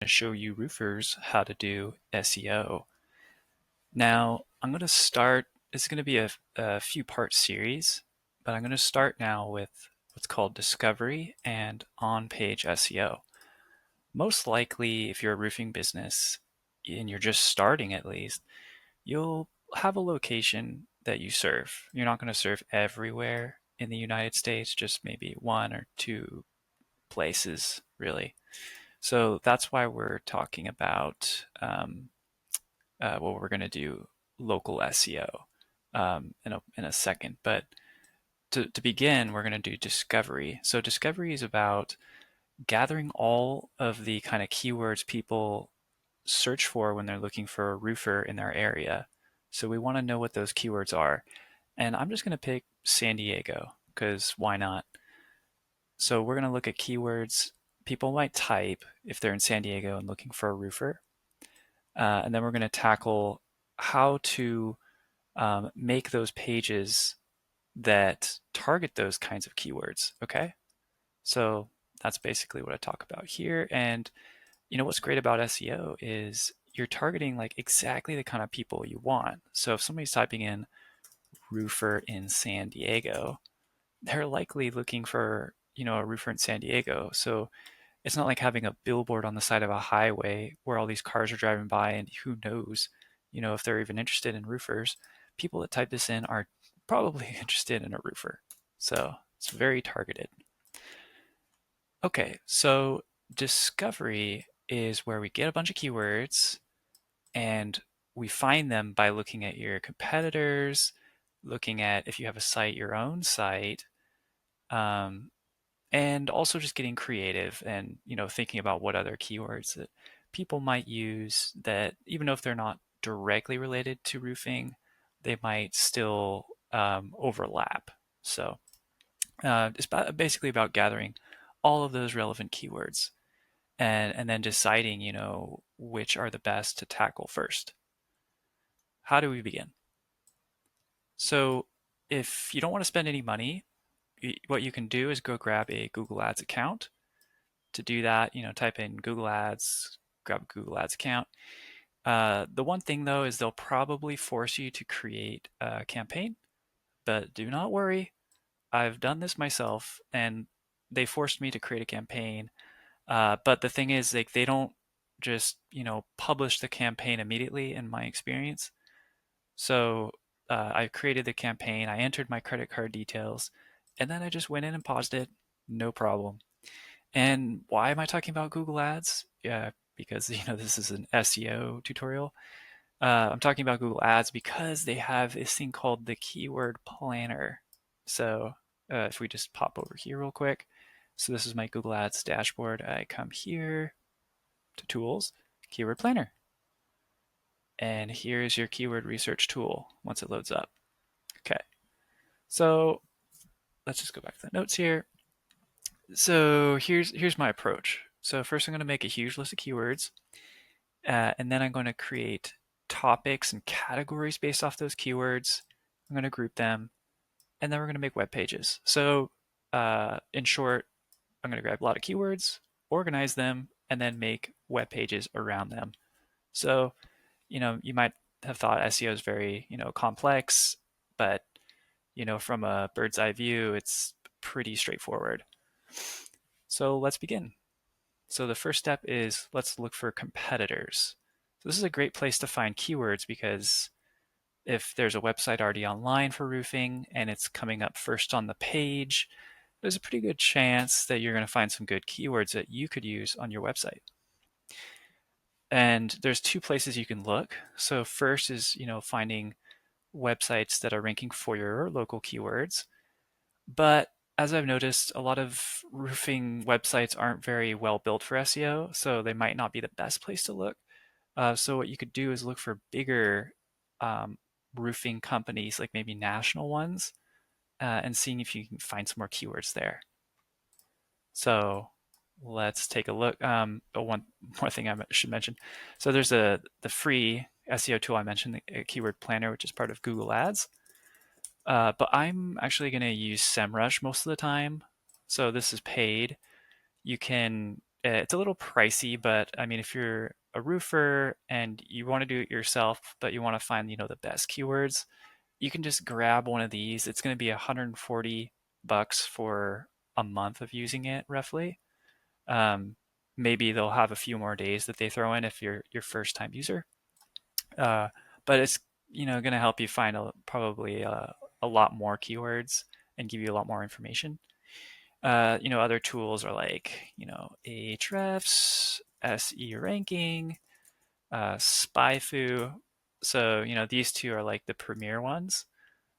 show you roofers how to do SEO. Now, I'm going to start, it's going to be a few part series, but I'm going to start now with what's called discovery and on-page SEO. Most likely, if you're a roofing business and you're just starting at least, you'll have a location that you serve. You're not going to serve everywhere in the United States, just maybe one or two places, really. So that's why we're talking about what we're going to do local SEO in a second. But to begin, we're going to do discovery. So discovery is about gathering all of the kind of keywords people search for when they're looking for a roofer in their area. So we want to know what those keywords are. And I'm just going to pick San Diego because why not? So we're going to look at keywords people might type if they're in San Diego and looking for a roofer. And then we're going to tackle how to make those pages that target those kinds of keywords. Okay. So that's basically what I talk about here. And what's great about SEO is you're targeting like exactly the kind of people you want. So if somebody's typing in roofer in San Diego, they're likely looking for, a roofer in San Diego. So it's not like having a billboard on the side of a highway where all these cars are driving by and who knows, if they're even interested in roofers. People that type this in are probably interested in a roofer. So it's very targeted. Okay, so discovery is where we get a bunch of keywords and we find them by looking at your competitors, looking at if you have a site, your own site, and also just getting creative and thinking about what other keywords that people might use that even though if they're not directly related to roofing, they might still overlap. So it's basically about gathering all of those relevant keywords and then deciding which are the best to tackle first. How do we begin? So if you don't want to spend any money, what you can do is go grab a Google Ads account. To do that, type in Google Ads, grab a Google Ads account. The one thing though is they'll probably force you to create a campaign, but do not worry. I've done this myself and they forced me to create a campaign. But the thing is, like, they don't just, publish the campaign immediately in my experience. So I created the campaign, I entered my credit card details, and then I just went in and paused it. No problem. And why am I talking about Google Ads? Yeah, because this is an SEO tutorial. I'm talking about Google Ads because they have this thing called the Keyword Planner. So if we just pop over here real quick. So this is my Google Ads dashboard. I come here to Tools, Keyword Planner. And here's your keyword research tool once it loads up. Okay, so let's just go back to the notes here. So here's my approach. So first I'm going to make a huge list of keywords, and then I'm going to create topics and categories based off those keywords. I'm going to group them, and then we're going to make web pages. So in short, I'm going to grab a lot of keywords, organize them, and then make web pages around them. So, you might have thought SEO is very, complex, but, from a bird's eye view, it's pretty straightforward. So let's begin. So the first step is let's look for competitors. So this is a great place to find keywords because if there's a website already online for roofing and it's coming up first on the page, there's a pretty good chance that you're going to find some good keywords that you could use on your website. And there's two places you can look. So first is, finding websites that are ranking for your local keywords. But as I've noticed, a lot of roofing websites aren't very well built for SEO, so they might not be the best place to look. So what you could do is look for bigger roofing companies, like maybe national ones, and seeing if you can find some more keywords there. So let's take a look. One more thing I should mention. So there's the free SEO tool I mentioned, the Keyword Planner, which is part of Google Ads. But I'm actually going to use SEMrush most of the time. So this is paid. You can It's a little pricey, but I mean, if you're a roofer and you want to do it yourself, but you want to find, the best keywords, you can just grab one of these. It's going to be 140 bucks for a month of using it, roughly. Um, Maybe they'll have a few more days that they throw in if you're your first time user. Uh, but it's going to help you find probably a lot more keywords and give you a lot more information. Other tools are like Ahrefs, SE ranking, SpyFu. So these two are like the premier ones.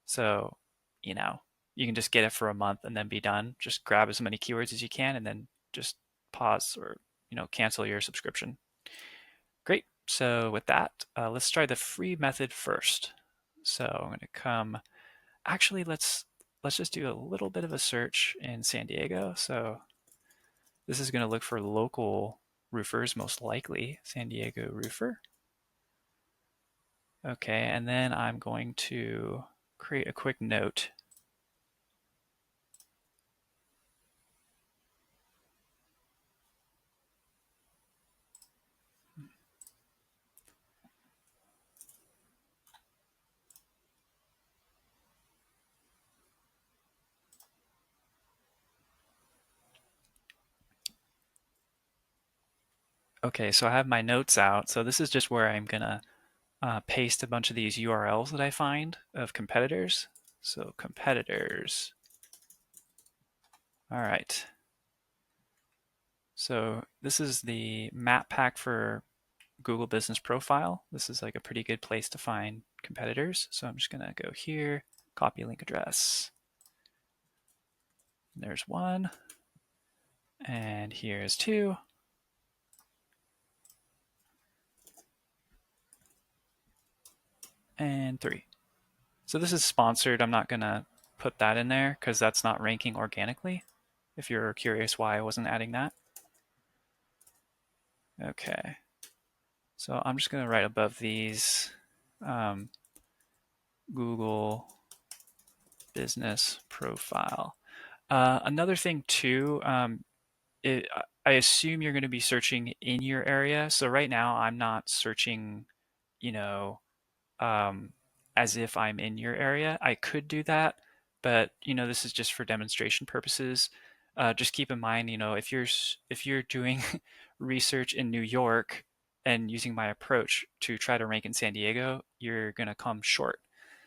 So you know you can just get it for a month and then be done. Just grab as many keywords as you can and then just pause or cancel your subscription. Great. So with that, let's try the free method first. So I'm going to come. Actually, let's just do a little bit of a search in San Diego. So this is going to look for local roofers, most likely San Diego roofer. Okay, and then I'm going to create a quick note. Okay, so I have my notes out. So this is just where I'm gonna paste a bunch of these URLs that I find of competitors. So competitors. All right. So this is the map pack for Google Business Profile. This is like a pretty good place to find competitors. So I'm just gonna go here, copy link address. There's one, and here's two. And three. So this is sponsored. I'm not gonna put that in there because that's not ranking organically. If you're curious why I wasn't adding that. Okay. So I'm just gonna write above these Google Business Profile. Another thing too, I assume you're going to be searching in your area. So right now I'm not searching, you know, um, as if I'm in your area. I could do that, but this is just for demonstration purposes. Just keep in mind, if you're doing research in New York and using my approach to try to rank in San Diego, you're gonna come short.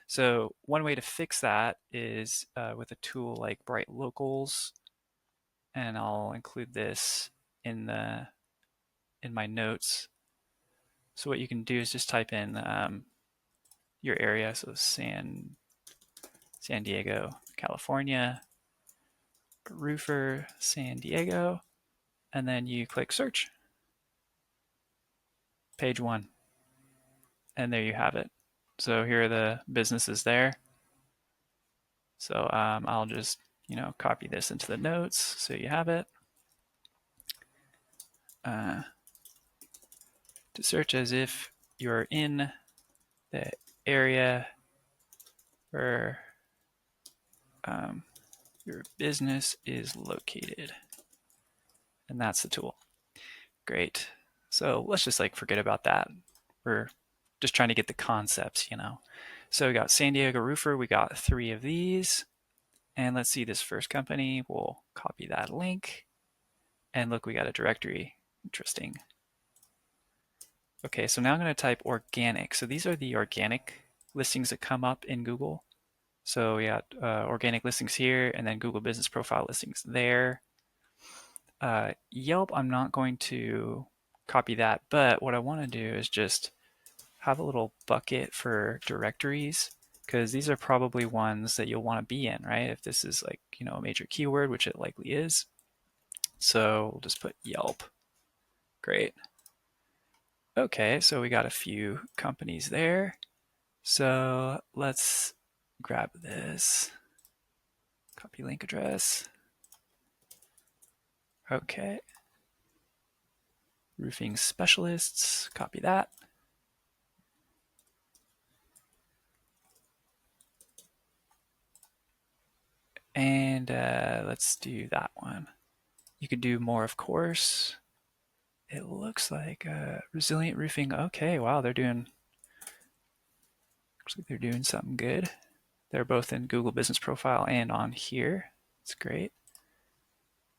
So one way to fix that is with a tool like Bright Locals, and I'll include this in the in my notes. So what you can do is just type in your area, so San Diego, California, roofer San Diego, and then you click search. Page one. And there you have it. So here are the businesses there. So I'll just, copy this into the notes so you have it. To search as if you're in the area where your business is located. And that's the tool. Great. So let's just forget about that. We're just trying to get the concepts. So we got San Diego Roofer. We got 3 of these. And let's see this first company. We'll copy that link. And look, we got a directory. Interesting. Okay, so now I'm going to type organic. So these are the organic listings that come up in Google. So we got organic listings here, and then Google Business Profile listings there. Yelp, I'm not going to copy that, but what I want to do is just have a little bucket for directories, because these are probably ones that you'll want to be in, right? If this is a major keyword, which it likely is. So we'll just put Yelp. Great. Okay, so we got a few companies there. So let's grab this. Copy link address. Okay. Roofing specialists, copy that. And let's do that one. You could do more, of course. it looks like resilient roofing. Okay, wow, looks like they're doing something good. They're both in Google Business Profile and on here. It's great.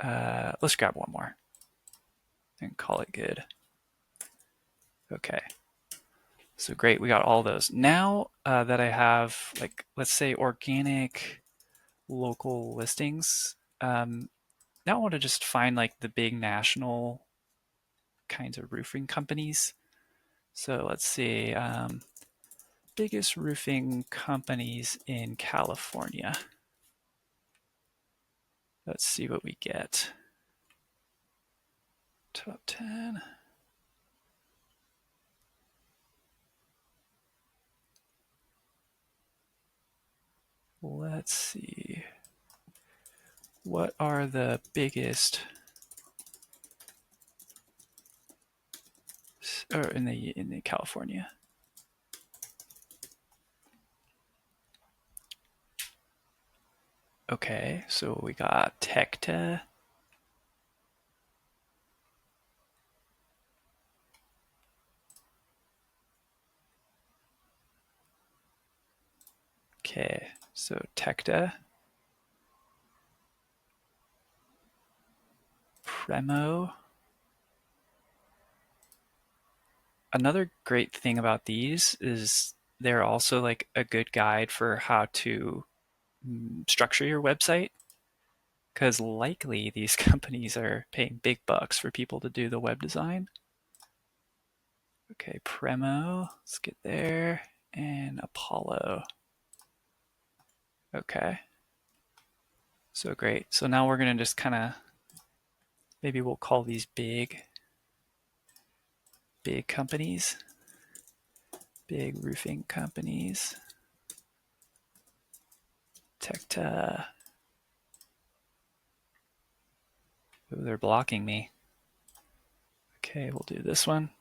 Let's grab one more and call it good. Okay. So great, we got all those. Now that I have, like, let's say organic local listings, now I want to just find like the big national kinds of roofing companies. So let's see, biggest roofing companies in California. Let's see what we get. Top 10. Let's see. What are the biggest or in the California? Okay, so we got Tecta. Okay, so Tecta, Premo. Another great thing about these is they're also like a good guide for how to structure your website, because likely these companies are paying big bucks for people to do the web design. Okay, Premo, let's get there, and Apollo. Okay, so great. So now we're gonna just kind of, maybe we'll call these big companies, big roofing companies. Tecta. Ooh, they're blocking me. Okay, we'll do this one.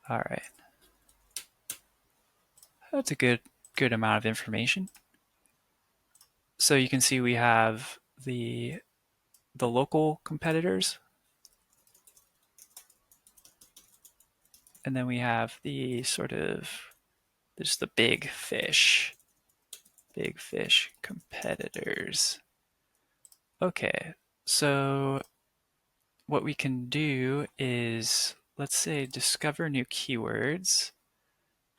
All right. That's a good amount of information. So you can see we have the local competitors, and then we have the sort of just the big fish competitors. Okay, so what we can do is, let's say, discover new keywords,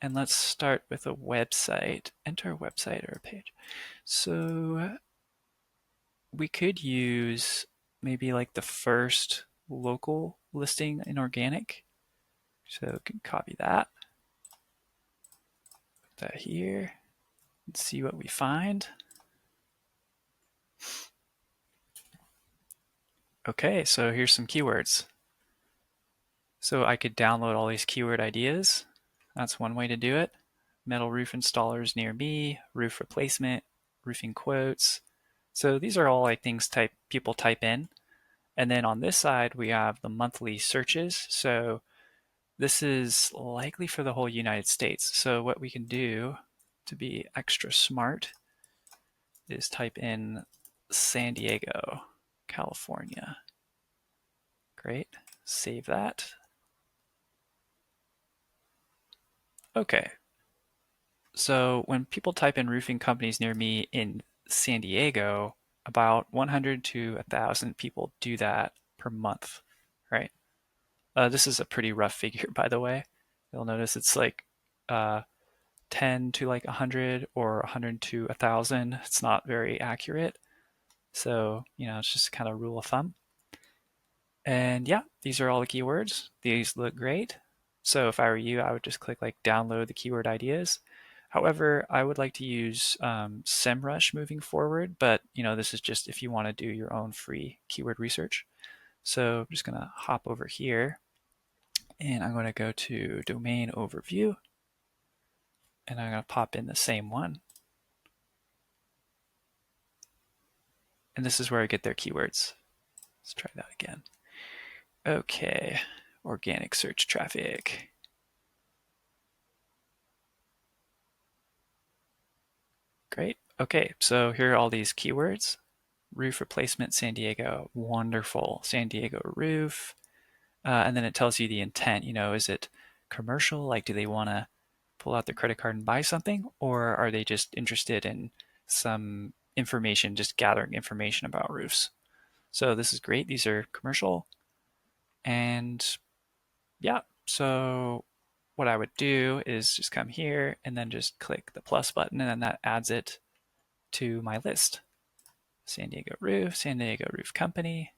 and let's start with a website. Enter a website or a page. So we could use maybe like the first local listing in organic. So we can copy that, put that here, and see what we find. Okay, so here's some keywords. So I could download all these keyword ideas. That's one way to do it. Metal roof installers near me, roof replacement, roofing quotes. So these are all like things people type in. And then on this side, we have the monthly searches. So this is likely for the whole United States. So what we can do to be extra smart is type in San Diego, California. Great, save that. Okay, so when people type in roofing companies near me in San Diego, about 100 to 1,000 people do that per month, right? This is a pretty rough figure, by the way. You'll notice it's like uh, 10 to like 100 or 100 to 1,000. It's not very accurate. So, it's just kind of rule of thumb. And yeah, these are all the keywords. These look great. So if I were you, I would just click like download the keyword ideas. However, I would like to use SEMrush moving forward, but this is just if you want to do your own free keyword research. So I'm just going to hop over here, and I'm going to go to domain overview, and I'm going to pop in the same one. And this is where I get their keywords. Let's try that again. Okay, organic search traffic. Great. Okay, so here are all these keywords. Roof replacement, San Diego. Wonderful. San Diego roof. And then it tells you the intent. Is it commercial? Like, do they want to pull out their credit card and buy something, or are they just interested in some information, just gathering information about roofs? So this is great. These are commercial. And yeah, so what I would do is just come here and then just click the plus button, and then that adds it to my list. San Diego Roof, San Diego Roof Company,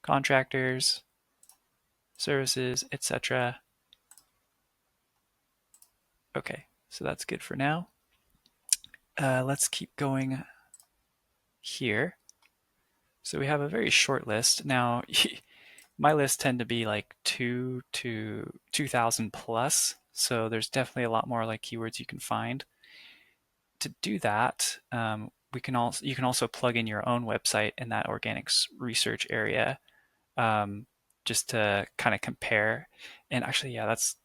contractors, services, etc. Okay, so that's good for now. Let's keep going here. So we have a very short list. Now, my lists tend to be like 2,000 plus. So there's definitely a lot more like keywords you can find. To do that, you can also plug in your own website in that organic research area, um, just to kind of compare. And actually, yeah, let's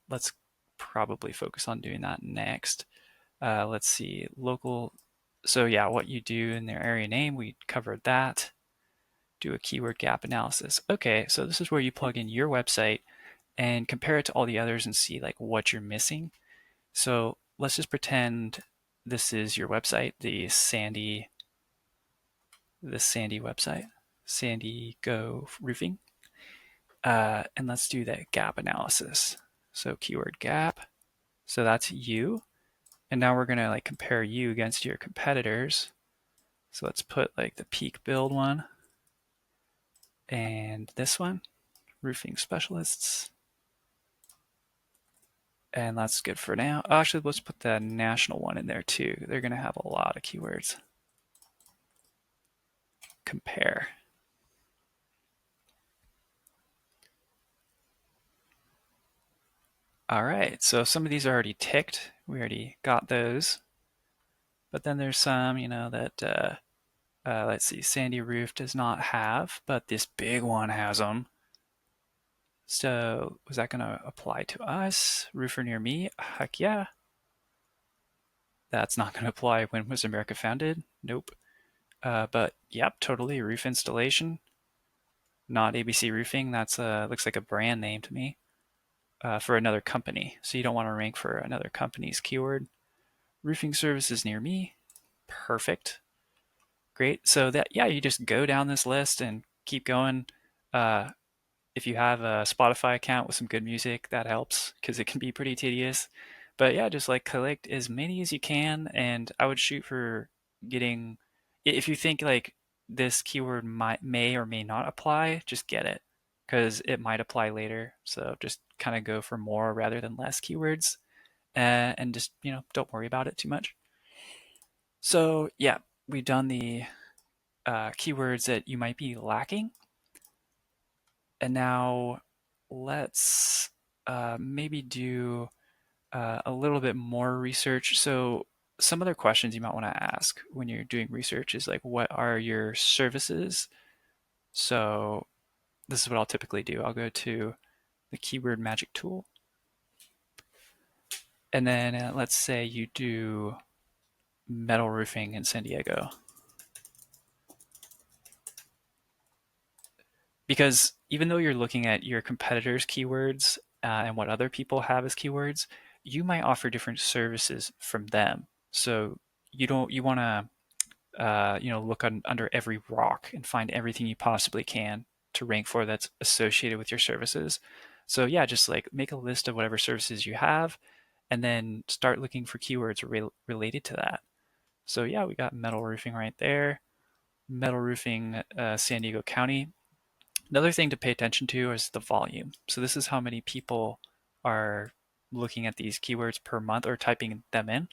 probably focus on doing that next. Let's see, local. So yeah, what you do in their area name, we covered that. Do a keyword gap analysis. Okay, so this is where you plug in your website and compare it to all the others and see like what you're missing. So let's just pretend this is your website, the Sandy website, Sandy Go Roofing. And let's do that gap analysis. So keyword gap. So that's you. And now we're gonna like compare you against your competitors. So let's put like the peak build one and this one, roofing specialists. And that's good for now. Actually, let's put the national one in there too. They're gonna have a lot of keywords. Compare. All right, so some of these are already ticked. We already got those. But then there's some, that, let's see, Sandy Roof does not have, but this big one has them. So was that going to apply to us? Roofer near me? Heck yeah. That's not going to apply. When was America founded? Nope. But yep, totally. Roof installation. Not ABC Roofing. That's looks like a brand name to me, for another company. So you don't want to rank for another company's keyword. Roofing services near me. Perfect. Great. So that, yeah, you just go down this list and keep going. Uh, if you have a Spotify account with some good music, that helps because it can be pretty tedious. But yeah, just like collect as many as you can, and I would shoot for getting. If you think like this keyword may or may not apply, just get it because it might apply later. So just kind of go for more rather than less keywords, and just don't worry about it too much. So yeah, we've done the keywords that you might be lacking. And now let's maybe do a little bit more research. So some other questions you might want to ask when you're doing research is like, what are your services? So this is what I'll typically do. I'll go to the keyword magic tool. And then let's say you do metal roofing in San Diego. Because even though you're looking at your competitors' keywords and what other people have as keywords, you might offer different services from them. So you want to look under every rock and find everything you possibly can to rank for that's associated with your services. So yeah, just like make a list of whatever services you have, and then start looking for keywords related to that. So yeah, we got metal roofing right there. Metal roofing, San Diego County. Another thing to pay attention to is the volume. So this is how many people are looking at these keywords per month or typing them in.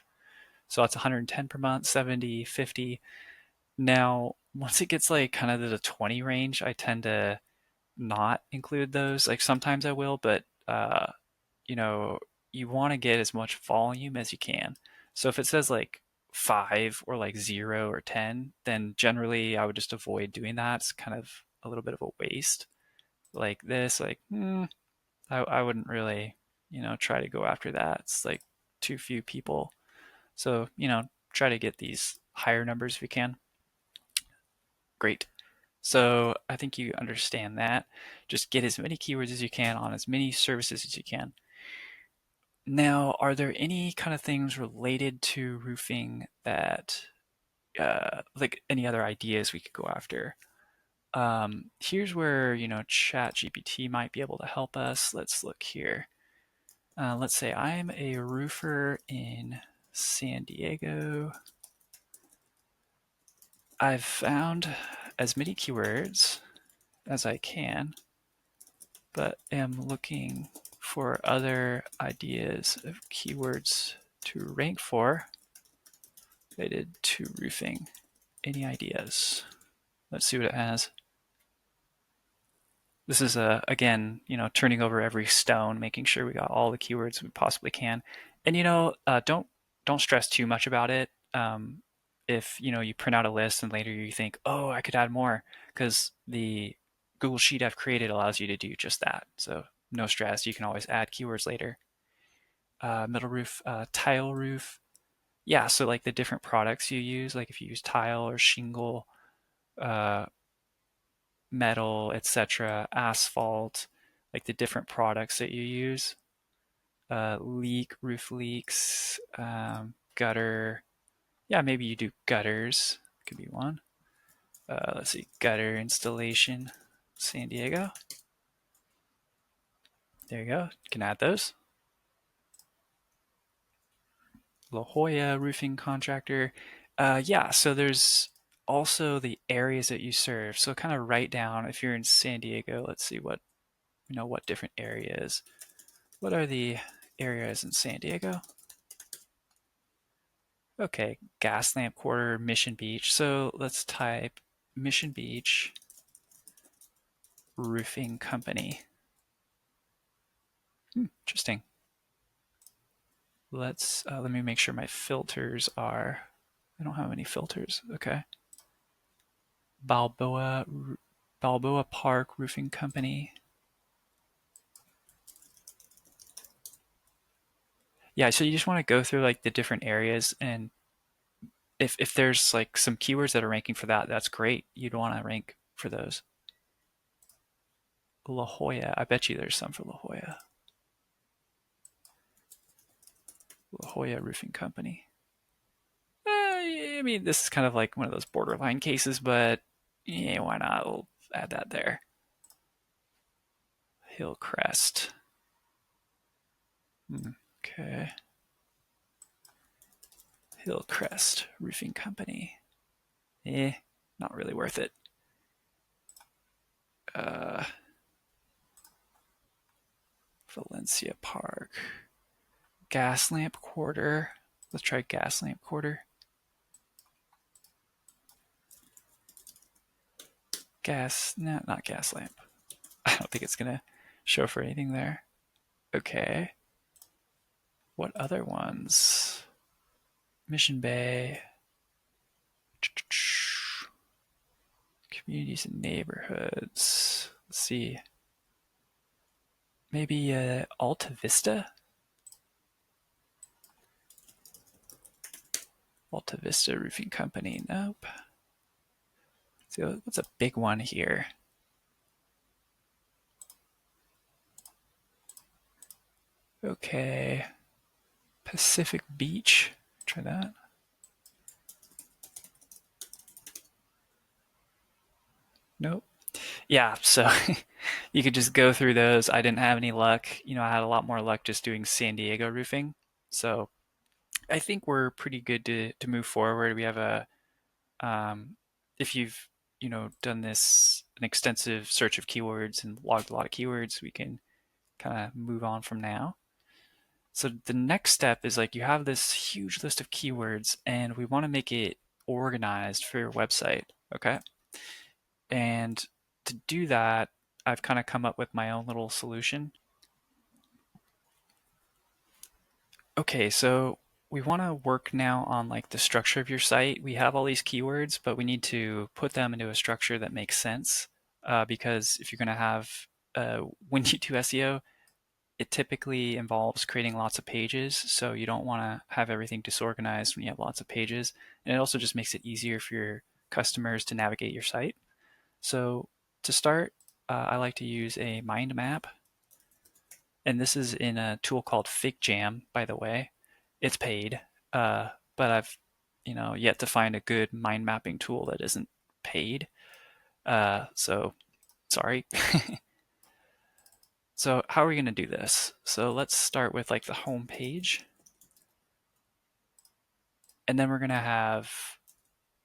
So that's 110 per month, 70, 50. Now, once it gets like kind of to the 20 range, I tend to not include those. Like sometimes I will, but you know, you want to get as much volume as you can. So if it says like 5 or like 0 or 10, then generally I would just avoid doing that. It's kind of a little bit of a waste. Like this, like I wouldn't really, try to go after that. It's like too few people. So, try to get these higher numbers if you can. Great. So I think you understand that. Just get as many keywords as you can on as many services as you can. Now, are there any kind of things related to roofing that, like any other ideas we could go after? Here's where, Chat GPT might be able to help us. Let's look here. Let's say I'm a roofer in San Diego. I've found as many keywords as I can, but am looking for other ideas of keywords to rank for related to roofing. Any ideas? Let's see what it has. This is again, turning over every stone, making sure we got all the keywords we possibly can. And don't stress too much about it. If you print out a list and later you think, oh, I could add more, because the Google Sheet I've created allows you to do just that. So no stress. You can always add keywords later. Metal roof, tile roof. Yeah, so like the different products you use, like if you use tile or shingle, uh, metal, etc., asphalt, like the different products that you use. Roof leaks, gutter. Yeah, maybe you do gutters. Could be one. Let's see, gutter installation, San Diego. There you go. You can add those. La Jolla roofing contractor. Yeah, so there's also the areas that you serve. So kind of write down if you're in San Diego. Let's see what different areas. What are the areas in San Diego? Okay, Gaslamp Quarter, Mission Beach. So let's type Mission Beach Roofing Company. Interesting. Let me make sure my filters are. I don't have any filters. Okay. Balboa Park Roofing Company. Yeah, so you just want to go through like the different areas, and if there's like some keywords that are ranking for that, that's great. You'd want to rank for those. La Jolla. I bet you there's some for La Jolla. La Jolla Roofing Company. I mean, this is kind of like one of those borderline cases, but yeah, why not? We'll add that there. Hillcrest. Okay. Hillcrest Roofing Company. Not really worth it. Valencia Park. Gaslamp Quarter. Let's try Gaslamp Quarter. No, not Gaslamp. I don't think it's going to show for anything there. Okay. What other ones? Mission Bay. Communities and neighborhoods. Let's see. Maybe Alta Vista? Alta Vista Roofing Company. Nope. Let's see, what's a big one here? Okay. Pacific Beach. Try that. Nope. Yeah, so you could just go through those. I didn't have any luck. I had a lot more luck just doing San Diego roofing. So I think we're pretty good to move forward. We have if you've, done an extensive search of keywords and logged a lot of keywords, we can kind of move on from now. So the next step is like you have this huge list of keywords and we want to make it organized for your website. Okay. And to do that, I've kind of come up with my own little solution. Okay, so we want to work now on like the structure of your site. We have all these keywords, but we need to put them into a structure that makes sense. Because if you're going to have, when you do SEO, it typically involves creating lots of pages. So you don't want to have everything disorganized when you have lots of pages. And it also just makes it easier for your customers to navigate your site. So to start, I like to use a mind map. And this is in a tool called Figjam, by the way. It's paid, but I've yet to find a good mind mapping tool that isn't paid. So sorry. So how are we going to do this? So let's start with like the home page. And then we're going to have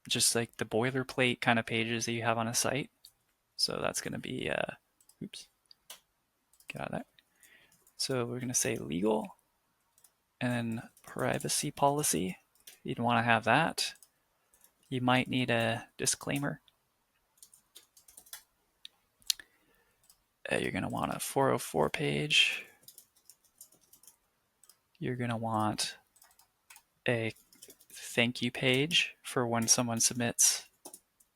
just like the boilerplate kind of pages that you have on a site. So that's going to be, oops, get out of that. So we're going to say legal and then privacy policy. You'd want to have that. You might need a disclaimer. You're going to want a 404 page. You're going to want a thank you page for when someone submits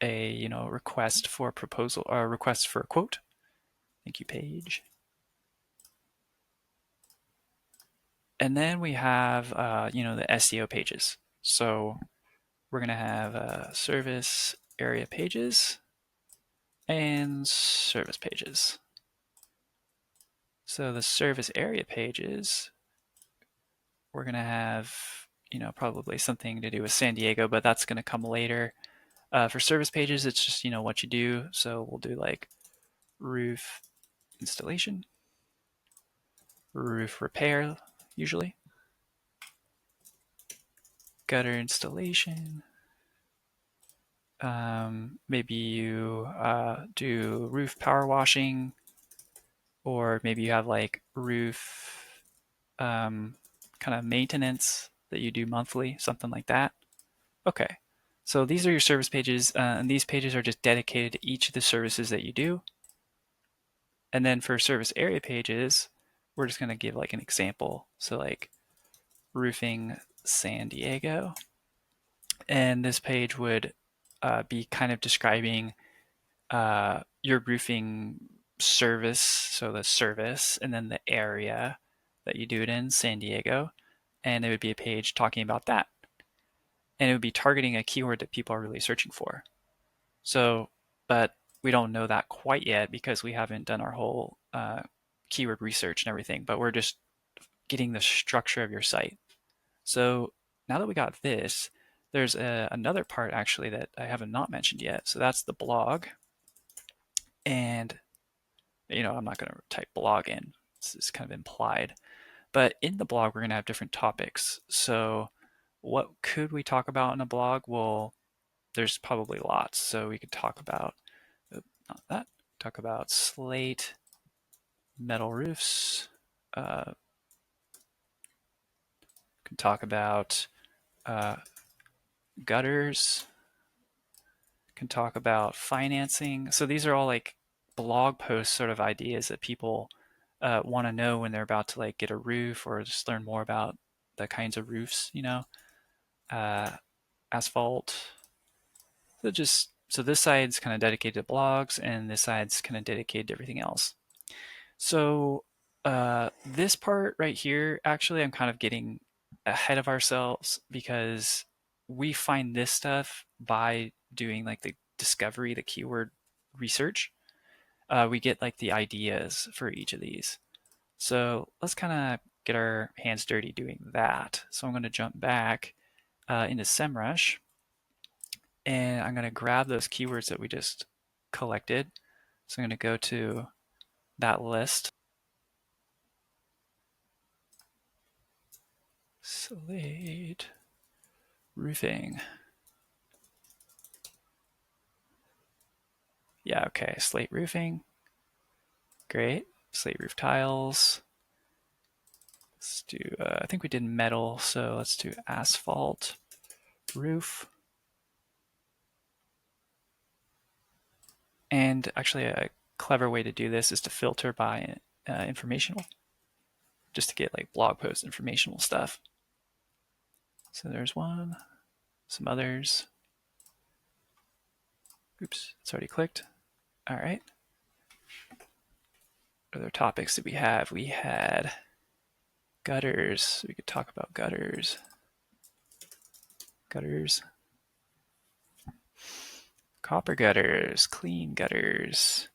a request for a proposal or a request for a quote. Thank you page. And then we have the SEO pages. So we're going to have service area pages and service pages. So the service area pages, we're going to have probably something to do with San Diego, but that's going to come later. For service pages, it's just what you do. So we'll do like roof installation, roof repair, usually gutter installation. Maybe you do roof power washing, or maybe you have like roof kind of maintenance that you do monthly, something like that. Okay, so these are your service pages, and these pages are just dedicated to each of the services that you do. And then for service area pages, we're just going to give like an example. So like roofing San Diego. And this page would be kind of describing your roofing service, so the service, and then the area that you do it in, San Diego. And it would be a page talking about that. And it would be targeting a keyword that people are really searching for. So, but we don't know that quite yet because we haven't done our whole keyword research and everything, but we're just getting the structure of your site. So now that we got this, there's another part actually that I haven't not mentioned yet. So that's the blog. And, I'm not going to type blog in. This is kind of implied. But in the blog, we're going to have different topics. So what could we talk about in a blog? Well, there's probably lots. So we could talk about, not that, talk about slate, metal roofs. Can talk about gutters. Can talk about financing. So these are all like blog post sort of ideas that people want to know when they're about to like get a roof or just learn more about the kinds of roofs, uh, asphalt. So this side's kind of dedicated to blogs, and this side's kind of dedicated to everything else. So this part right here, actually, I'm kind of getting ahead of ourselves because we find this stuff by doing like the discovery, the keyword research. We get like the ideas for each of these. So let's kind of get our hands dirty doing that. So I'm going to jump back into SEMrush, and I'm going to grab those keywords that we just collected. So I'm going to go to that list. Slate roofing. Yeah, okay. Slate roofing. Great. Slate roof tiles. Let's do, I think we did metal, so let's do asphalt roof. And actually, a clever way to do this is to filter by informational, just to get like blog post informational stuff. So there's one, some others. Oops, it's already clicked. All right. What other topics did we have? We had gutters. We could talk about gutters. Gutters. Copper gutters, clean gutters.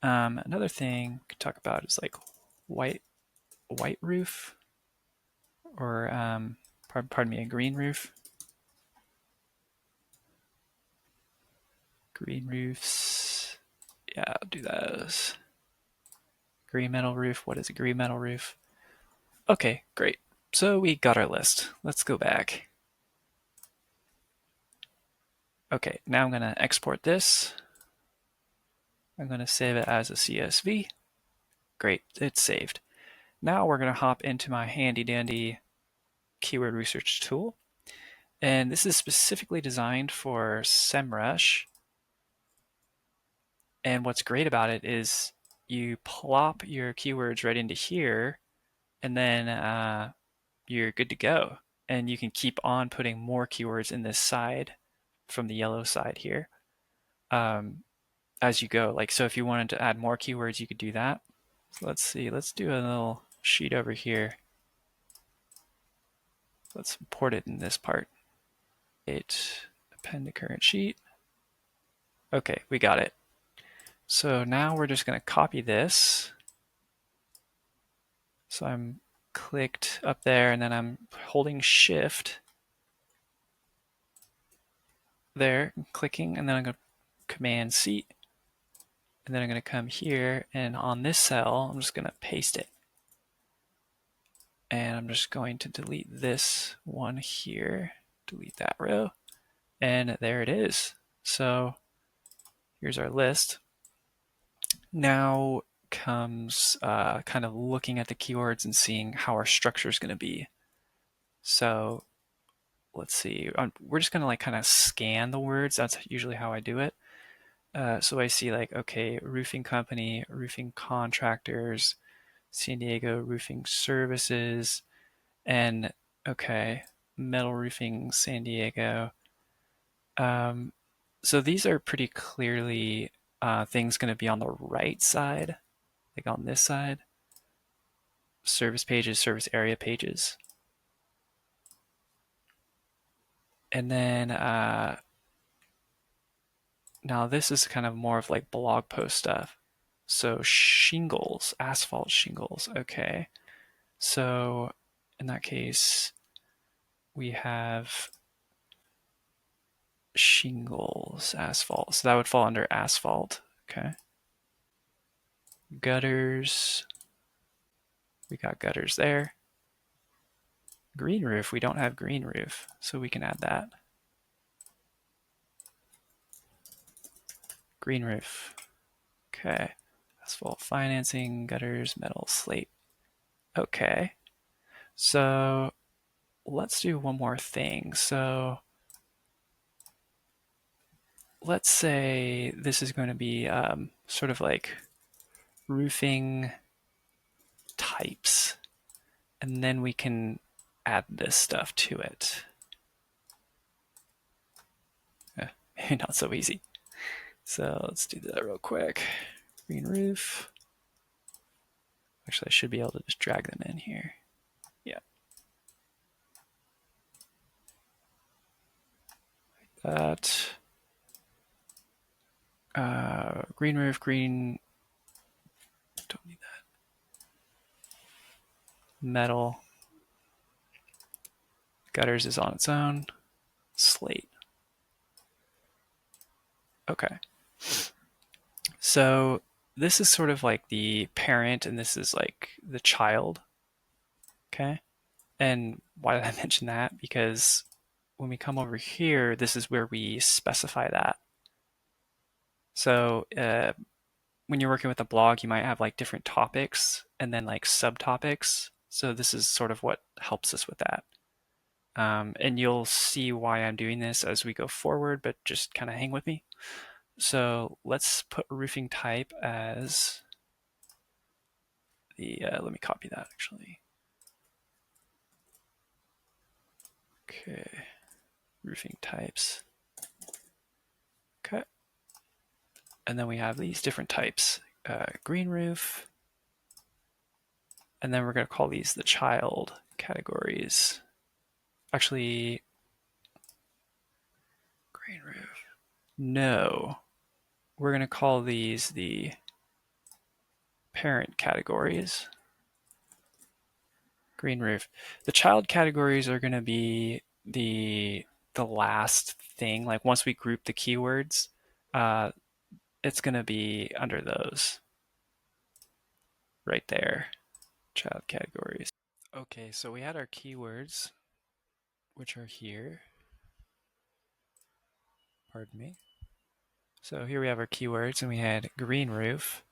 Another thing we could talk about is like white roof, or pardon me, a green roof. Green roofs. Yeah, I'll do those. Green metal roof. What is a green metal roof? Okay, great. So we got our list. Let's go back. Okay, now I'm going to export this. I'm going to save it as a CSV. Great, it's saved. Now we're going to hop into my handy dandy keyword research tool. And this is specifically designed for SEMrush. And what's great about it is you plop your keywords right into here, and then you're good to go. And you can keep on putting more keywords in this side from the yellow side here as you go. Like, so if you wanted to add more keywords, you could do that. So let's see, let's do a little sheet over here. Let's import it in this part. Append to current sheet. Okay, we got it. So now we're just going to copy this. So I'm clicked up there, and then I'm holding shift there, clicking, and then I'm going to command C, and then I'm going to come here, and on this cell I'm just going to paste it, and I'm just going to delete this one here, delete that row, and there it is. So here's our list. Now comes kind of looking at the keywords and seeing how our structure is going to be. So let's see, we're just going to like kind of scan the words. That's usually how I do it. So I see like, okay, roofing company, roofing contractors, San Diego roofing services, and okay, metal roofing San Diego. So these are pretty clearly things going to be on the right side, like on this side. Service pages, service area pages. And then now this is kind of more of like blog post stuff. So shingles, asphalt shingles. Okay. So in that case, we have shingles, asphalt. So that would fall under asphalt. Okay. Gutters. We got gutters there. Green roof. We don't have green roof, so we can add that. Green roof. Okay. Asphalt financing, gutters, metal, slate. Okay. So let's do one more thing. So let's say this is going to be sort of like roofing types, and then we can add this stuff to it. Maybe not so easy. So let's do that real quick. Green roof. Actually, I should be able to just drag them in here. Yeah. Like that. Green roof, green. Don't need that. Metal. Gutters is on its own. Slate. Okay. So this is sort of like the parent, and this is like the child. Okay. And why did I mention that? Because when we come over here, this is where we specify that. So when you're working with a blog, you might have like different topics and then like subtopics. So this is sort of what helps us with that. And you'll see why I'm doing this as we go forward, but just kind of hang with me. So let's put roofing type as the, let me copy that actually. Okay, roofing types. Okay. And then we have these different types, green roof. And then we're going to call these the child categories. Actually, green roof. No, we're going to call these the parent categories. Green roof. The child categories are going to be the last thing. Like once we group the keywords, uh, it's going to be under those right there, child categories. Okay, so we had our keywords, which are here. Pardon me. So here we have our keywords, and we had green roof.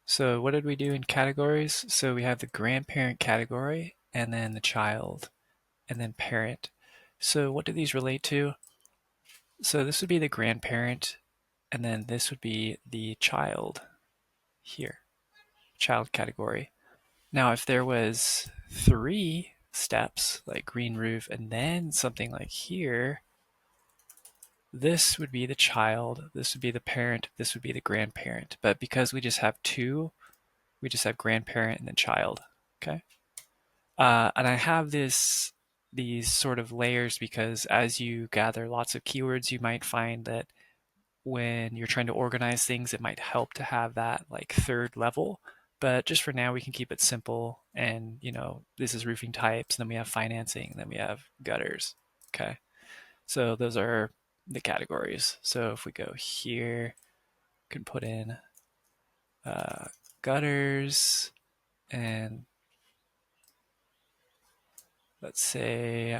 So what did we do in categories? So we have the grandparent category, and then the child, and then parent. So what do these relate to? So this would be the grandparent, and then this would be the child here, child category. Now, if there was 3 steps, like green roof, and then something like here, this would be the child, this would be the parent, this would be the grandparent. But because we just have 2, we just have grandparent and then child, okay? And I have these sort of layers because as you gather lots of keywords, you might find that when you're trying to organize things, it might help to have that like 3rd level. But just for now, we can keep it simple. And, this is roofing types, and then we have financing, and then we have gutters. Okay. So those are the categories. So if we go here, we can put in gutters, and let's say,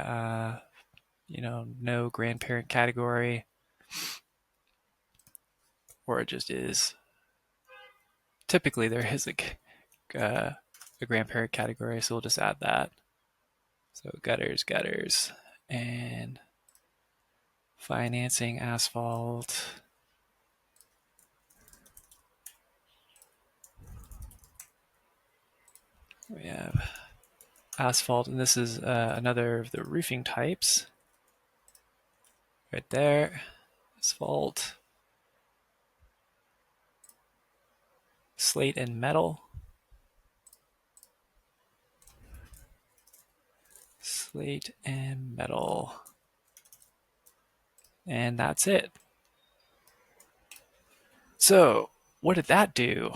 no grandparent category, or it just is. Typically, there is a grandparent category, so we'll just add that. So gutters, and financing, asphalt. We have asphalt, and this is another of the roofing types. Right there, asphalt, slate and metal, slate and metal, and that's it. So what did that do?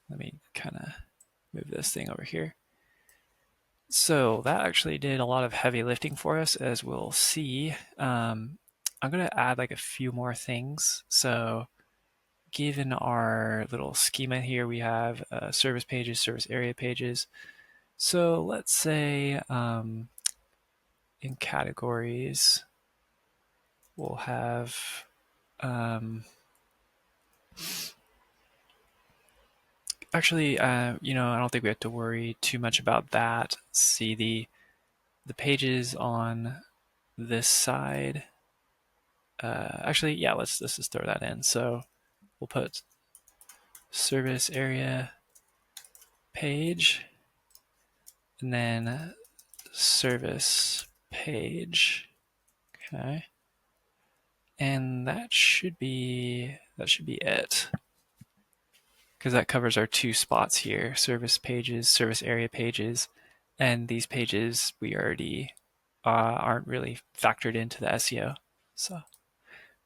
Let me kind of move this thing over here. So that actually did a lot of heavy lifting for us, as we'll see. I'm going to add like a few more things. So given our little schema here, we have service pages, service area pages. So let's say in categories, we'll have actually, I don't think we have to worry too much about that. See the pages on this side. Actually, yeah, let's just throw that in. So we'll put service area page, and then service page. Okay. And that should be it. Because that covers our 2 spots here, service pages, service area pages, and these pages we already aren't really factored into the SEO. So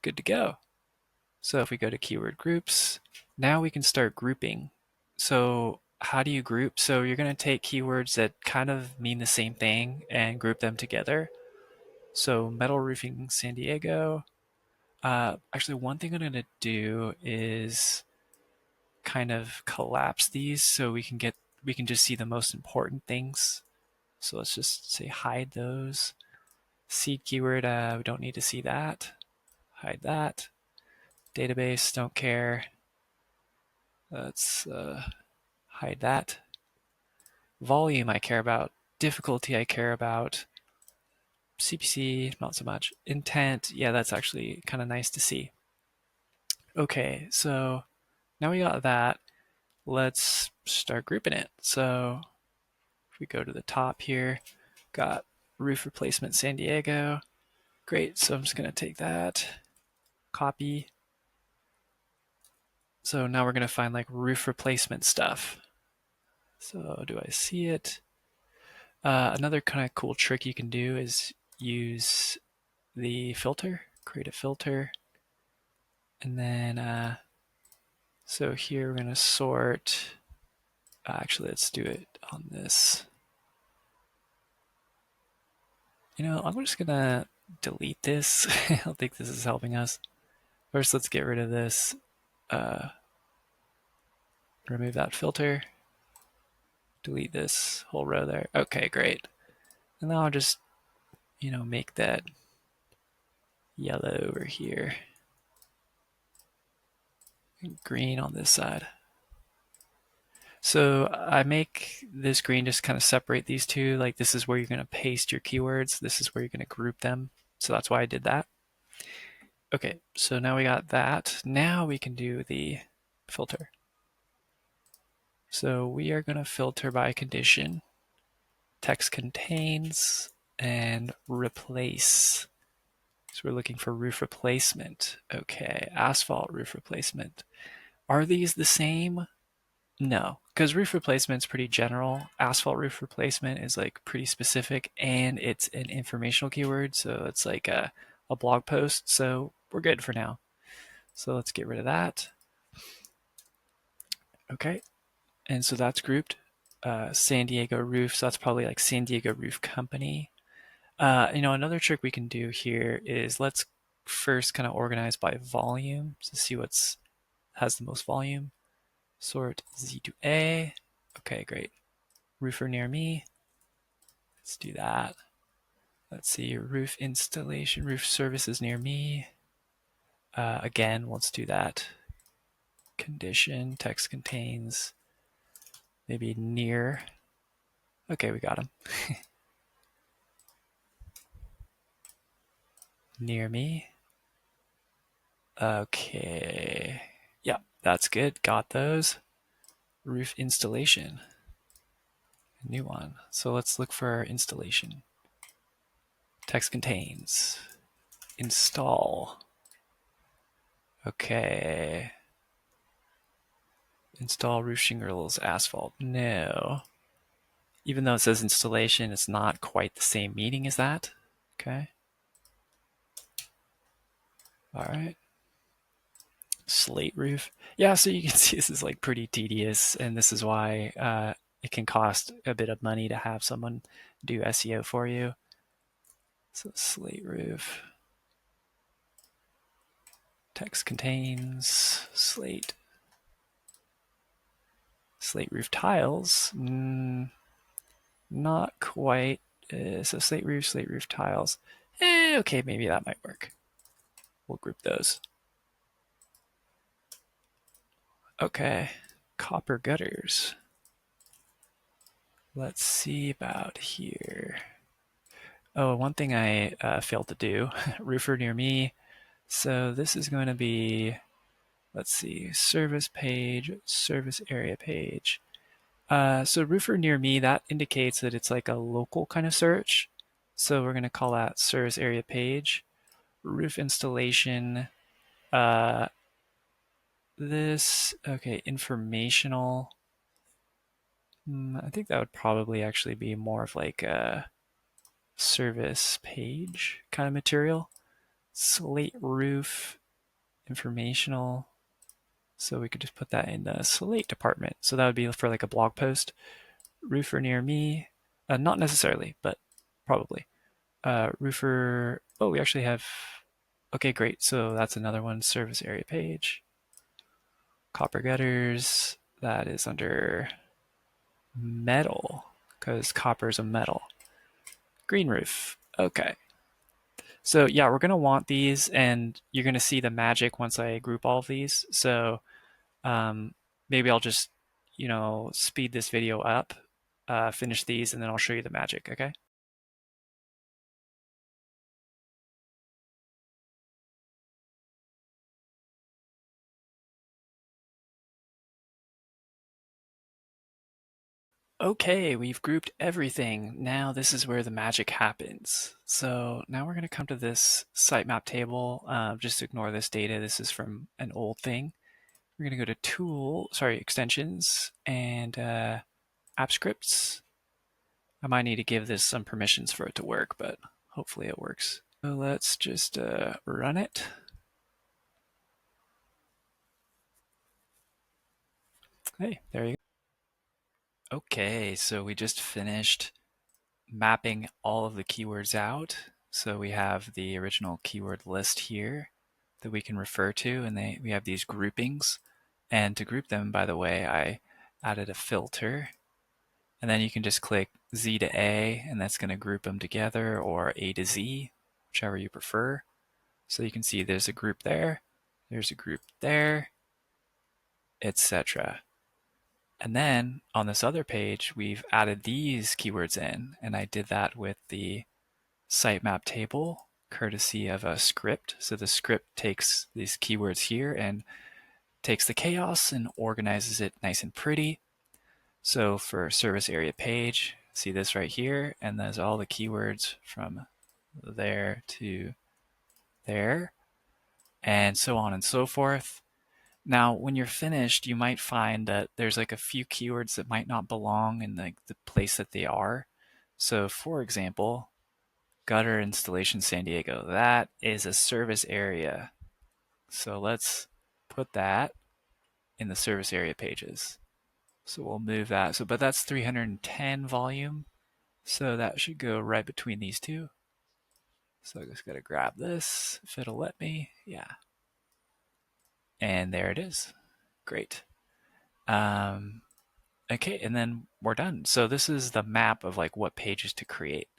good to go. So if we go to keyword groups, now we can start grouping. So how do you group? So you're going to take keywords that kind of mean the same thing and group them together. So metal roofing San Diego. Actually, one thing I'm going to do is kind of collapse these so we can just see the most important things. So let's just say hide those. Seed keyword, we don't need to see that. Hide that. Database, don't care. Let's hide that. Volume I care about. Difficulty I care about. CPC, not so much. Intent, yeah, that's actually kind of nice to see. Okay, so now we got that. Let's start grouping it. So if we go to the top here, got roof replacement San Diego. Great, so I'm just going to take that, copy. So now we're going to find like roof replacement stuff. So do I see it? Another kind of cool trick you can do is use the filter, create a filter, And then, so here we're going to sort, actually, let's do it on this. I'm just going to delete this. I don't think this is helping us. First, let's get rid of this. Remove that filter. Delete this whole row there. Okay, great. And then I'll just, make that yellow over here. And green on this side. So I make this green just kind of separate these two. Like this is where you're going to paste your keywords. This is where you're going to group them. So that's why I did that. Okay, so now we got that. Now we can do the filter. So we are going to filter by condition, text contains, and replace. So we're looking for roof replacement. Okay, asphalt roof replacement. Are these the same? No, because roof replacement is pretty general. Asphalt roof replacement is like pretty specific, and it's an informational keyword, so it's like a blog post. So we're good for now. So let's get rid of that. Okay, and so that's grouped. San Diego roof, so that's probably like San Diego Roof Company. Another trick we can do here is let's first kind of organize by volume to see what's has the most volume. Sort Z to A. Okay, great. Roofer near me. Let's do that. Let's see, roof installation, roof services near me. Again, let's do that. Condition, text contains, maybe near. Okay, we got him. Near me. Okay. Yeah, that's good. Got those. Roof installation. New one. So let's look for our installation. Text contains. Install. Okay. Install roof shingles, asphalt. No. Even though it says installation, it's not quite the same meaning as that. Okay. All right. Slate roof. Yeah, so you can see this is like pretty tedious, and this is why it can cost a bit of money to have someone do SEO for you. So slate roof. Text contains slate. Slate roof tiles. Not quite. So slate roof tiles. Okay, maybe that might work. We'll group those. Okay, copper gutters. Let's see about here. Oh, one thing I failed to do, roofer near me. So this is going to be, let's see, service page, service area page. So roofer near me, that indicates that it's like a local kind of search. So we're going to call that service area page. Roof installation, okay, informational. I think that would probably actually be more of like a service page kind of material. Slate roof, informational. So we could just put that in the slate department. So that would be for like a blog post. Roofer near me. Not necessarily, but probably. Roofer. Oh, we actually have. Okay, great. So that's another one. Service area page. Copper gutters. That is under metal because copper is a metal. Green roof. Okay. So yeah, we're going to want these, and you're going to see the magic once I group all of these. So maybe I'll just, speed this video up, finish these, and then I'll show you the magic, okay? Okay, we've grouped everything. Now this is where the magic happens. So now we're going to come to this sitemap table. Just ignore this data. This is from an old thing. We're going to go to extensions, and app scripts. I might need to give this some permissions for it to work, but hopefully it works. So let's just run it. Hey, there you go. Okay, so we just finished mapping all of the keywords out. So we have the original keyword list here that we can refer to, and we have these groupings. And to group them, by the way, I added a filter. And then you can just click Z to A, and that's going to group them together, or A to Z, whichever you prefer. So you can see there's a group there's a group there, etc. And then on this other page, we've added these keywords in, and I did that with the sitemap table, courtesy of a script. So the script takes these keywords here and takes the chaos and organizes it nice and pretty. So for service area page, see this right here, and there's all the keywords from there to there, and so on and so forth. Now, when you're finished, you might find that there's like a few keywords that might not belong in the place that they are. So for example, gutter installation San Diego, that is a service area. So let's put that in the service area pages. So we'll move that. So, but that's 310 volume. So that should go right between these two. So I just got to grab this if it'll let me. Yeah. And there it is. Great. Okay, and then we're done. So this is the map of like what pages to create.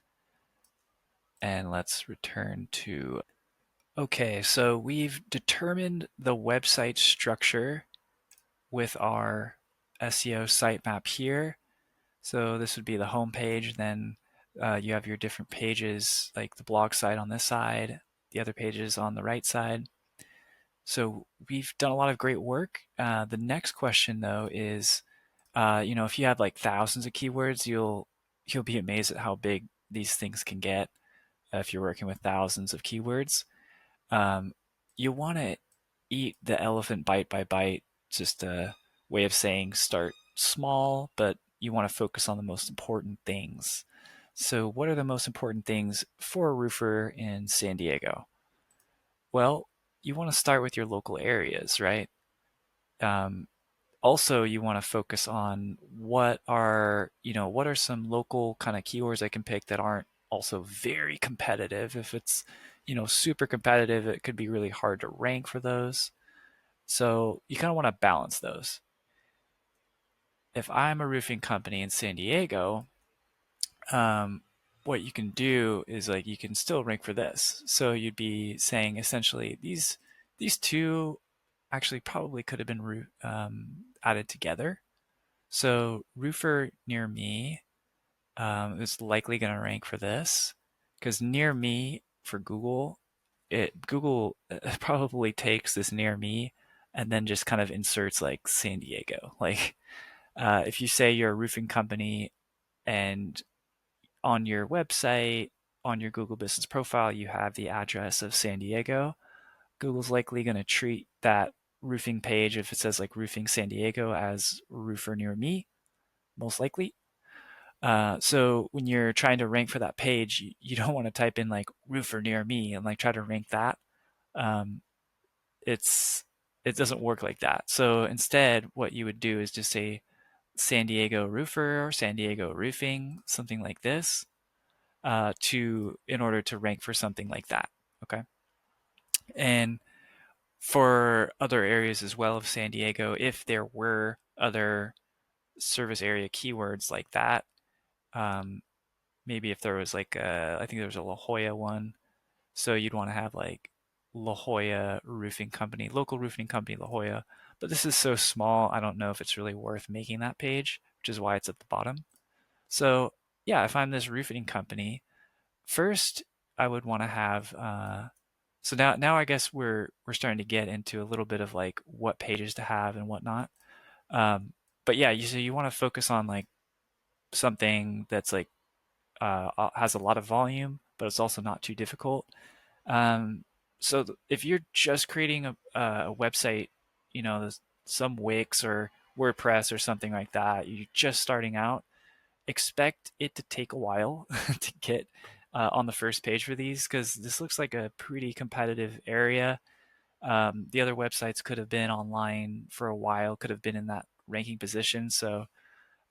And let's return to, okay, so we've determined the website structure with our SEO sitemap here. So this would be the home page. Then you have your different pages, like the blog site on this side, the other pages on the right side. So we've done a lot of great work. The next question though is, if you have like thousands of keywords, you'll be amazed at how big these things can get if you're working with thousands of keywords. Um, you want to eat the elephant bite by bite, just a way of saying start small, but you want to focus on the most important things. So what are the most important things for a roofer in San Diego? Well, you want to start with your local areas, right? Um, Also, you want to focus on what are some local kind of keywords I can pick that aren't also very competitive. If it's, super competitive, it could be really hard to rank for those. So you kind of want to balance those. If I'm a roofing company in San Diego, um, what you can do is like you can still rank for this. So you'd be saying essentially these two actually probably could have been added together. So roofer near me is likely going to rank for this because near me for Google, Google probably takes this near me and then just kind of inserts like San Diego. Like if you say you're a roofing company and on your website, on your Google business profile, you have the address of San Diego, Google's likely going to treat that roofing page, if it says like roofing San Diego, as roofer near me, most likely. So when you're trying to rank for that page, you don't want to type in like roofer near me and like try to rank that. Um, it doesn't work like that. So instead, what you would do is just say San Diego roofer or San Diego roofing, something like this, in order to rank for something like that. Okay. And for other areas as well of San Diego, if there were other service area keywords like that, um, maybe if there was like I think there was a La Jolla one, so you'd want to have like La Jolla Roofing Company, local roofing company La Jolla. But this is so small, I don't know if it's really worth making that page, which is why it's at the bottom. So yeah, if I'm this roofing company, first I would want to have. So now I guess we're starting to get into a little bit of like what pages to have and whatnot. Um, but yeah, so you want to focus on like something that's like has a lot of volume, but it's also not too difficult. Um, so if you're just creating a website, some Wix or WordPress or something like that, you're just starting out, expect it to take a while to get on the first page for these because this looks like a pretty competitive area. The other websites could have been online for a while, could have been in that ranking position. So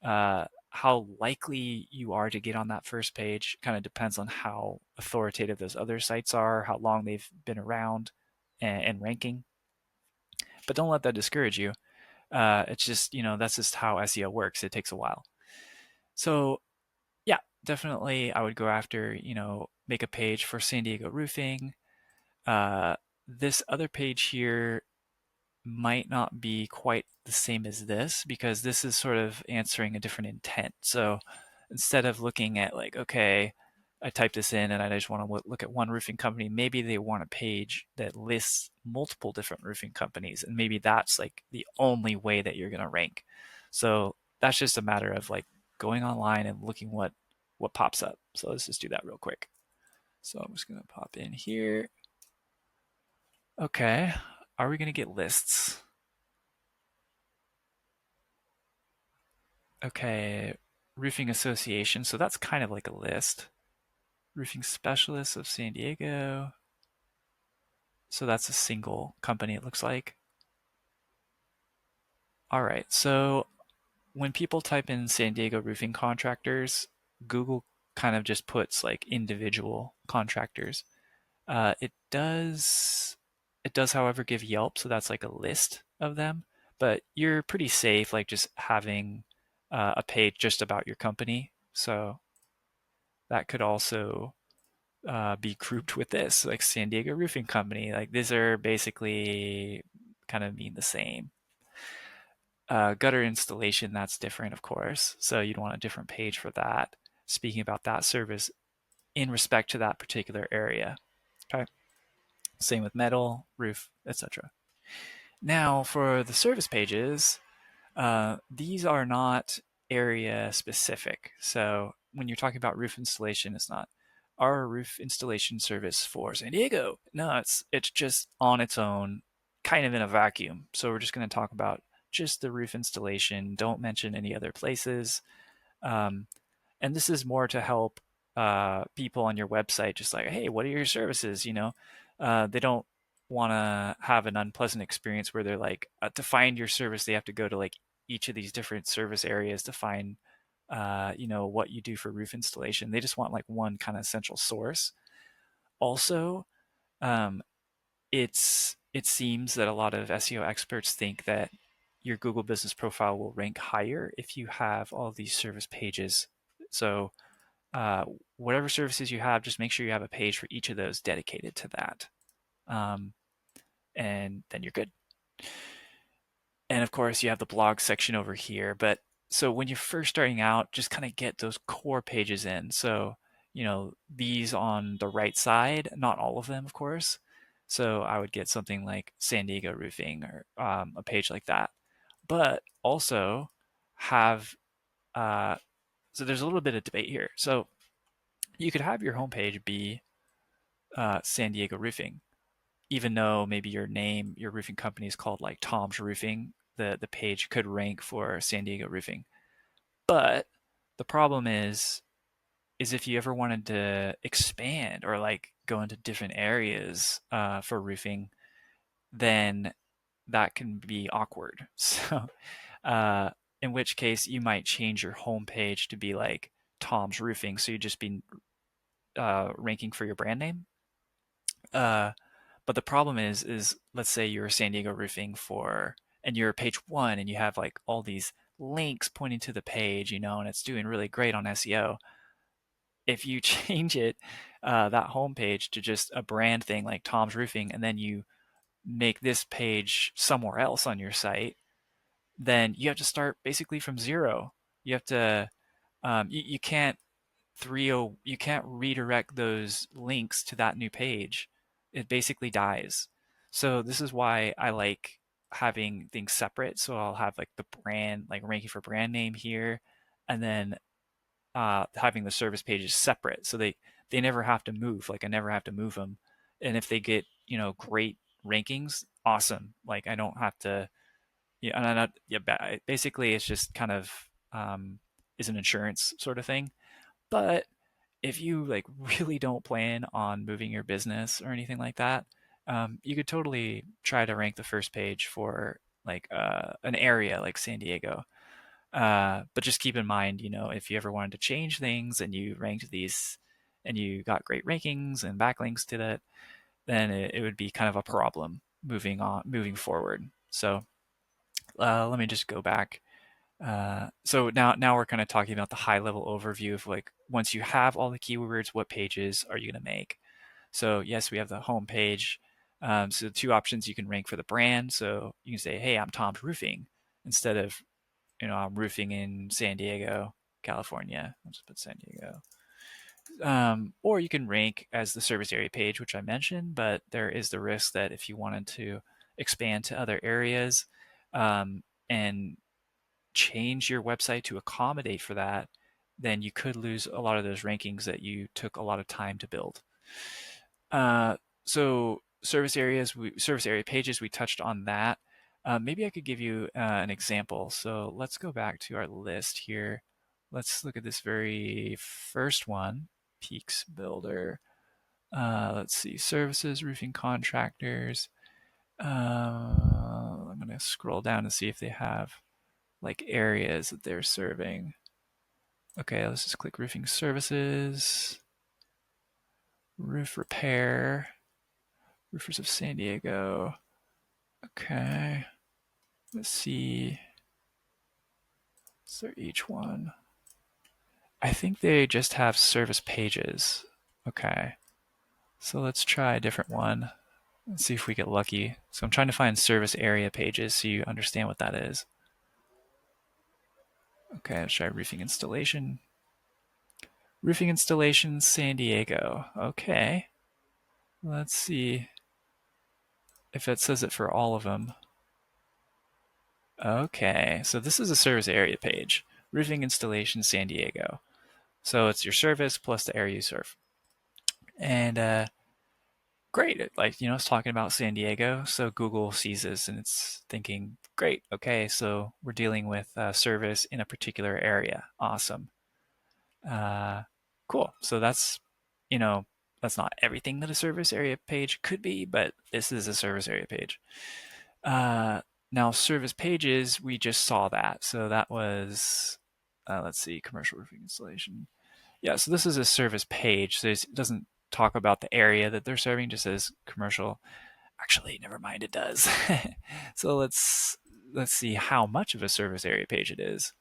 how likely you are to get on that first page kind of depends on how authoritative those other sites are, how long they've been around and ranking. But don't let that discourage you. It's just, that's just how SEO works. It takes a while. So yeah, definitely I would go after, make a page for San Diego roofing. Uh, this other page here might not be quite the same as this because this is sort of answering a different intent. So instead of looking at like, okay, I type this in and I just want to look at one roofing company, maybe they want a page that lists multiple different roofing companies. And maybe that's like the only way that you're going to rank. So that's just a matter of like going online and looking what pops up. So let's just do that real quick. So I'm just going to pop in here. Okay. Are we going to get lists? Okay, Roofing Association. So that's kind of like a list. Roofing Specialists of San Diego. So that's a single company, it looks like. All right, so when people type in San Diego roofing contractors, Google kind of just puts like individual contractors. It does, however, give Yelp, so that's like a list of them. But you're pretty safe, like just having a page just about your company. So that could also be grouped with this, like San Diego Roofing Company. Like these are basically kind of mean the same. Gutter installation, that's different, of course. So you'd want a different page for that, speaking about that service in respect to that particular area. Okay. Same with metal, roof, etc. Now for the service pages, these are not area specific. So when you're talking about roof installation, it's not our roof installation service for San Diego. No, it's just on its own, kind of in a vacuum. So we're just going to talk about just the roof installation. Don't mention any other places. Um, and this is more to help people on your website, just like, hey, what are your services? They don't want to have an unpleasant experience where they're like, to find your service, they have to go to like each of these different service areas to find, what you do for roof installation. They just want like one kind of central source. Also, um, it seems that a lot of SEO experts think that your Google business profile will rank higher if you have all of these service pages. So uh, whatever services you have, just make sure you have a page for each of those dedicated to that. Um, and then you're good. And of course, you have the blog section over here. But so when you're first starting out, just kind of get those core pages in. So, these on the right side, not all of them, of course. So I would get something like San Diego Roofing or a page like that. But also have, uh, so there's a little bit of debate here. So you could have your homepage be San Diego Roofing, even though maybe your roofing company is called like Tom's Roofing. The page could rank for San Diego Roofing. But the problem is if you ever wanted to expand or like go into different areas for roofing, then that can be awkward. So, uh, in which case you might change your homepage to be like Tom's Roofing, so you just be ranking for your brand name. Uh, but the problem is let's say you're San Diego Roofing and you're page one and you have like all these links pointing to the page, and it's doing really great on SEO. If you change it, that homepage to just a brand thing like Tom's Roofing, and then you make this page somewhere else on your site, then you have to start basically from zero. You have to, you can't you can't redirect those links to that new page. It basically dies. So this is why I like having things separate. So I'll have like the brand, like ranking for brand name here, and then having the service pages separate. So they never have to move. Like I never have to move them. And if they get great rankings, awesome. Like I don't have to. Yeah, and I not, yeah. Basically, it's just kind of is an insurance sort of thing. But if you like really don't plan on moving your business or anything like that, you could totally try to rank the first page for like an area like San Diego. But just keep in mind, if you ever wanted to change things and you ranked these and you got great rankings and backlinks to that, then it would be kind of a problem moving forward. So let me just go back. So now we're kind of talking about the high level overview of like once you have all the keywords, what pages are you going to make? So yes, we have the home page. So two options you can rank for the brand. So you can say, hey, I'm Tom's Roofing instead of, I'm roofing in San Diego, California. I'll just put San Diego. Or you can rank as the service area page, which I mentioned, but there is the risk that if you wanted to expand to other areas and change your website to accommodate for that, then you could lose a lot of those rankings that you took a lot of time to build. So service area pages, we touched on that. Maybe I could give you an example. So let's go back to our list here. Let's look at this very first one, Peaks Builder. Let's see, services, roofing contractors. I'm going to scroll down to see if they have like areas that they're serving. Okay, let's just click roofing services, roof repair, roofers of San Diego. Okay, let's see. So each one. I think they just have service pages. Okay, so let's try a different one. Let's see if we get lucky. So I'm trying to find service area pages so you understand what that is. Okay, let's try roofing installation. Roofing installation, San Diego. Okay, let's see if it says it for all of them. Okay, so this is a service area page. Roofing installation, San Diego. So it's your service plus the area you serve. And great, like, it's talking about San Diego. So Google sees this and it's thinking, great, okay, so we're dealing with service in a particular area. Awesome. Uh, cool. So you know, that's not everything that a service area page could be, but this is a service area page. Uh, Now, service pages, we just saw that. So that was, let's see, commercial roofing installation. Yeah, so this is a service page. So it doesn't talk about the area that they're serving, just says commercial. Actually, never mind, it does. So let's see how much of a service area page it is.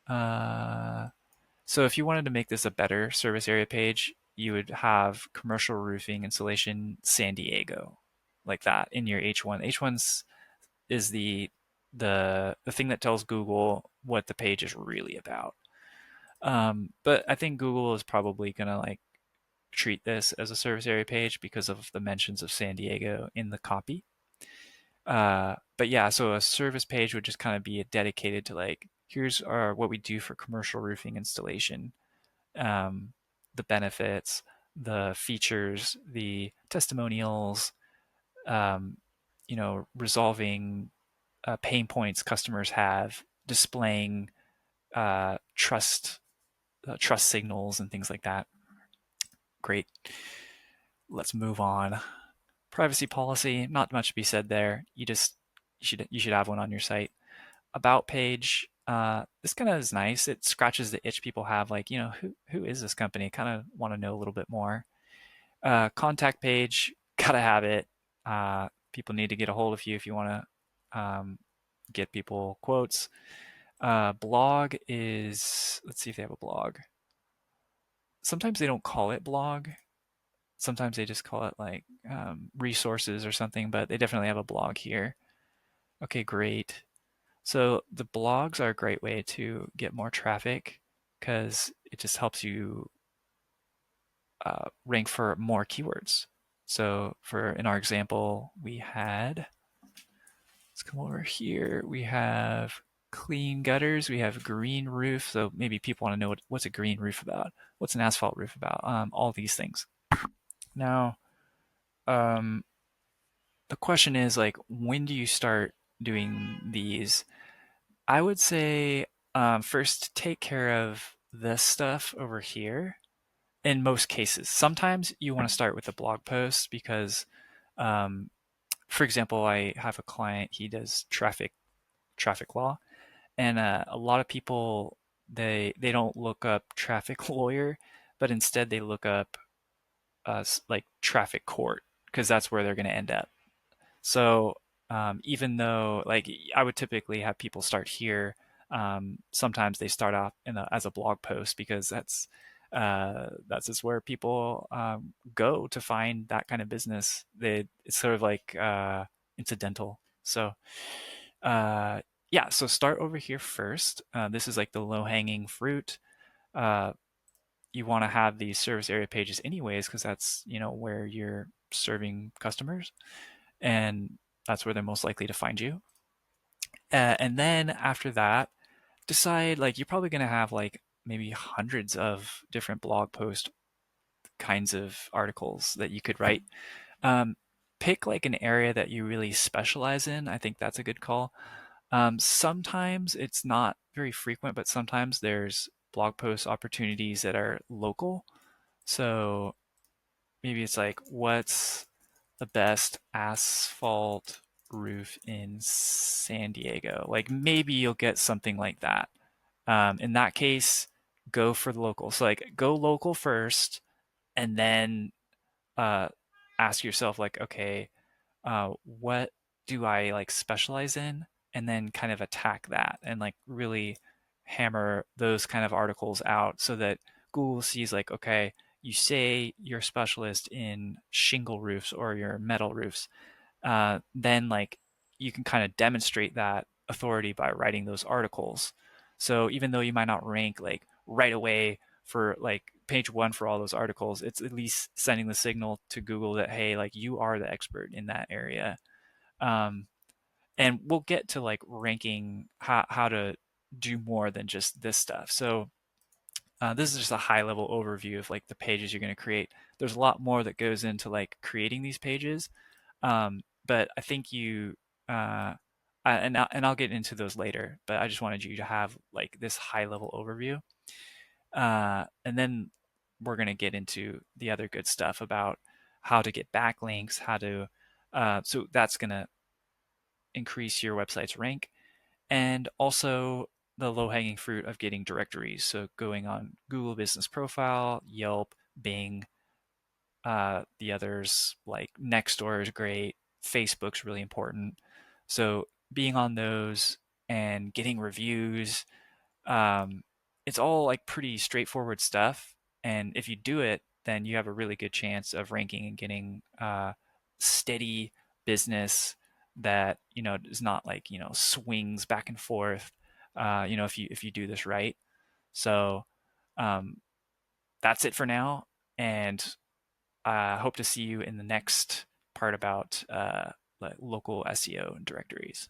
So if you wanted to make this a better service area page, you would have commercial roofing installation San Diego, like that in your H1. H1's is the thing that tells Google what the page is really about. But I think Google is probably gonna like treat this as a service area page because of the mentions of San Diego in the copy. But yeah, so a service page would just kind of be dedicated to like, here's what we do for commercial roofing installation, um, the benefits, the features, the testimonials, um, resolving pain points customers have, displaying trust signals and things like that. Great. Let's move on. Privacy policy, not much to be said there. You should have one on your site. About page, this kind of is nice. It scratches the itch people have, like, who is this company? Kind of want to know a little bit more. Contact page, gotta have it. People need to get a hold of you if you want to get people quotes. Blog is, let's see if they have a blog. Sometimes they don't call it blog. Sometimes they just call it like resources or something, but they definitely have a blog here. Okay, great. So the blogs are a great way to get more traffic because it just helps you rank for more keywords. So in our example, let's come over here. We have clean gutters. We have green roof. So maybe people want to know what's a green roof about? What's an asphalt roof about? All these things. Now, um, the question is like, when do you start doing these? I would say first take care of this stuff over here. In most cases, sometimes you want to start with a blog post because um, For example, I have a client, he does traffic law, and a lot of people, they don't look up traffic lawyer, but instead they look up like traffic court, because that's where they're going to end up. So even though, like, I would typically have people start here, sometimes they start off as a blog post, because that's just where people go to find that kind of business. It's sort of like incidental. So yeah, so start over here first. This is like the low hanging fruit. Uh, you want to have these service area pages anyways, because that's, where you're serving customers, and that's where they're most likely to find you. And then after that, decide, like, you're probably going to have like maybe hundreds of different blog post kinds of articles that you could write. Um, Pick like an area that you really specialize in. I think that's a good call. Sometimes it's not very frequent, but sometimes there's blog post opportunities that are local. So maybe it's like, what's the best asphalt roof in San Diego? Like, maybe you'll get something like that. In that case, go for the local. So like, go local first, and then uh, ask yourself, like, okay, what do I like specialize in, and then kind of attack that, and like really hammer those kind of articles out, so that Google sees, like, okay, you say you're a specialist in shingle roofs or your metal roofs, then like you can kind of demonstrate that authority by writing those articles. So even though you might not rank like right away for like page one for all those articles, it's at least sending the signal to Google that, hey, like, you are the expert in that area. Um, and we'll get to like ranking how to do more than just this stuff. So this is just a high level overview of like the pages you're going to create. There's a lot more that goes into like creating these pages, but I think and I'll get into those later. But I just wanted you to have like this high level overview, and then we're going to get into the other good stuff about how to get backlinks, how to so that's going to increase your website's rank, and also the low hanging fruit of getting directories. So going on Google Business Profile, Yelp, Bing, the others like Nextdoor is great. Facebook's really important. So being on those and getting reviews, um, it's all like pretty straightforward stuff. And if you do it, then you have a really good chance of ranking and getting steady business that, is not like, swings back and forth. If you do this right. So um, that's it for now. And hope to see you in the next part about like local SEO and directories.